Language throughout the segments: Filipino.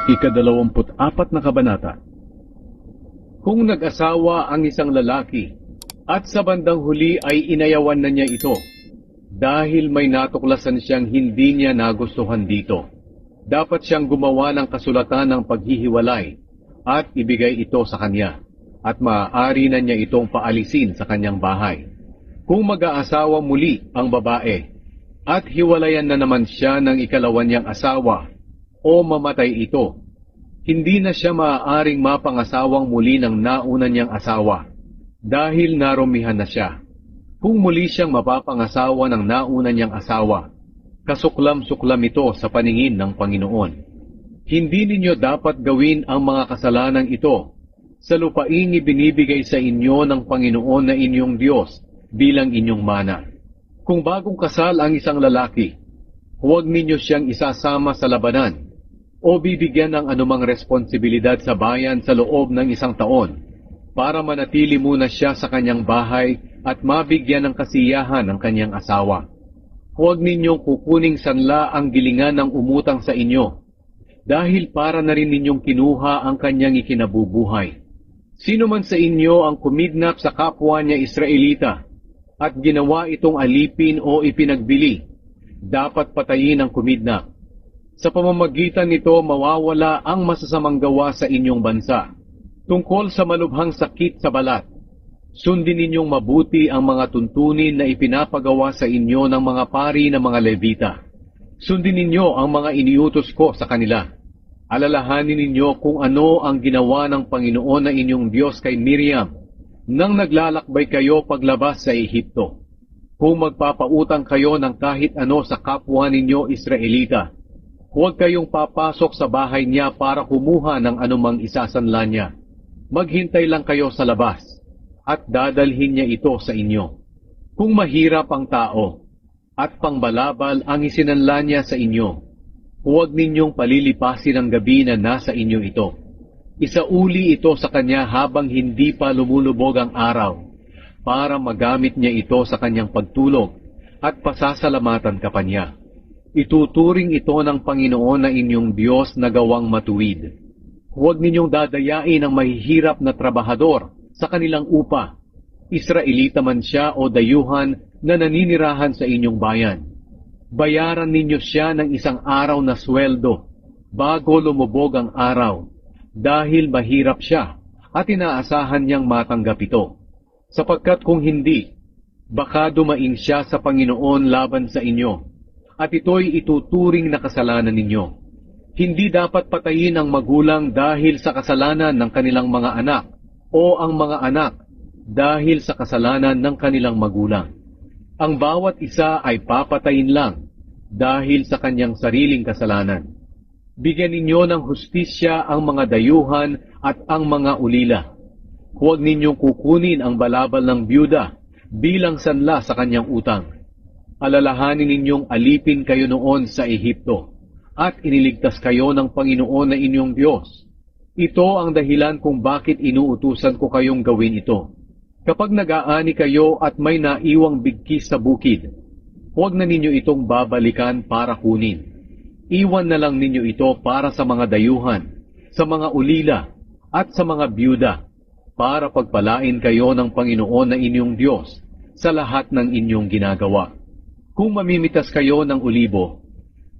Ika-24 na kabanata. Kung nag-asawa ang isang lalaki at sa bandang huli ay inayawan na niya ito dahil may natuklasan siyang hindi niya nagustuhan dito, dapat siyang gumawa ng kasulatan ng paghihiwalay at ibigay ito sa kanya at maaari na niya itong paalisin sa kanyang bahay. Kung mag-aasawa muli ang babae at hiwalayan na naman siya ng ikalawan niyang asawa o mamatay ito, hindi na siya maaaring mapangasawang muli ng nauna niyang asawa dahil narumihan na siya. Kung muli siyang mapapangasawa ng nauna niyang asawa, kasuklam-suklam ito sa paningin ng Panginoon. Hindi ninyo dapat gawin ang mga kasalanang ito sa lupaing ibinibigay sa inyo ng Panginoon na inyong Diyos bilang inyong mana. Kung bagong kasal ang isang lalaki, huwag ninyo siyang isasama sa labanan o bibigyan ng anumang responsibilidad sa bayan sa loob ng 1 taon para manatili muna siya sa kanyang bahay at mabigyan ng kasiyahan ng kanyang asawa. Huwag ninyong kukuning sanla ang gilingan ng umutang sa inyo dahil para na rin ninyong kinuha ang kanyang ikinabubuhay. Sino man sa inyo ang kumidnap sa kapwa niya Israelita at ginawa itong alipin o ipinagbili, dapat patayin ang kumidnap. Sa pamamagitan nito mawawala ang masasamang gawa sa inyong bansa. Tungkol sa malubhang sakit sa balat, sundin ninyong mabuti ang mga tuntunin na ipinapagawa sa inyo ng mga pari ng mga Levita. Sundin ninyo ang mga iniutos ko sa kanila. Alalahanin ninyo kung ano ang ginawa ng Panginoon na inyong Diyos kay Miriam nang naglalakbay kayo paglabas sa Ehipto. Kung magpapautang kayo ng kahit ano sa kapwa ninyo Israelita, huwag kayong papasok sa bahay niya para kumuha ng anumang isasanla niya. Maghintay lang kayo sa labas at dadalhin niya ito sa inyo. Kung mahirap ang tao at pangbalabal ang isinanla niya sa inyo, huwag ninyong palilipasin ang gabi na nasa inyo ito. Isauli ito sa kanya habang hindi pa lumulubog ang araw, para magamit niya ito sa kanyang pagtulog at pasasalamatan ka pa niya. Ituturing ito ng Panginoon na inyong Diyos na gawang matuwid. Huwag ninyong dadayain ang mahihirap na trabahador sa kanilang upa, Israelita man siya o dayuhan na naninirahan sa inyong bayan. Bayaran ninyo siya ng 1 araw na sweldo bago lumubog ang araw, dahil mahirap siya at inaasahan niyang matanggap ito. Sapagkat kung hindi, baka dumaing siya sa Panginoon laban sa inyo, at ito'y ituturing na kasalanan ninyo. Hindi dapat patayin ang magulang dahil sa kasalanan ng kanilang mga anak, o ang mga anak dahil sa kasalanan ng kanilang magulang. Ang bawat isa ay papatayin lang dahil sa kanyang sariling kasalanan. Bigyan ninyo ng hustisya ang mga dayuhan at ang mga ulila. Huwag ninyong kukunin ang balabal ng byuda bilang sanla sa kanyang utang. Alalahanin ninyong alipin kayo noon sa Ehipto at iniligtas kayo ng Panginoon na inyong Diyos. Ito ang dahilan kung bakit inuutusan ko kayong gawin ito. Kapag nag-aani kayo at may naiwang bigkis sa bukid, huwag na ninyo itong babalikan para kunin. Iwan na lang ninyo ito para sa mga dayuhan, sa mga ulila, at sa mga byuda, para pagpalain kayo ng Panginoon na inyong Diyos sa lahat ng inyong ginagawa. Kung mamimitas kayo ng ulibo,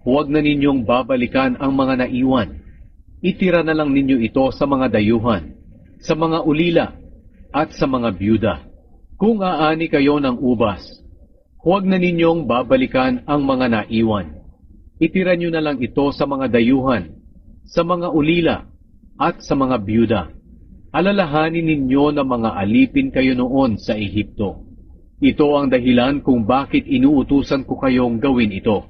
huwag na ninyong babalikan ang mga naiwan. Itira na lang ninyo ito sa mga dayuhan, sa mga ulila, at sa mga byuda. Kung aani kayo ng ubas, huwag na ninyong babalikan ang mga naiwan. Itira nyo na lang ito sa mga dayuhan, sa mga ulila, at sa mga byuda. Alalahanin ninyo na mga alipin kayo noon sa Ehipto. Ito ang dahilan kung bakit inuutusan ko kayong gawin ito.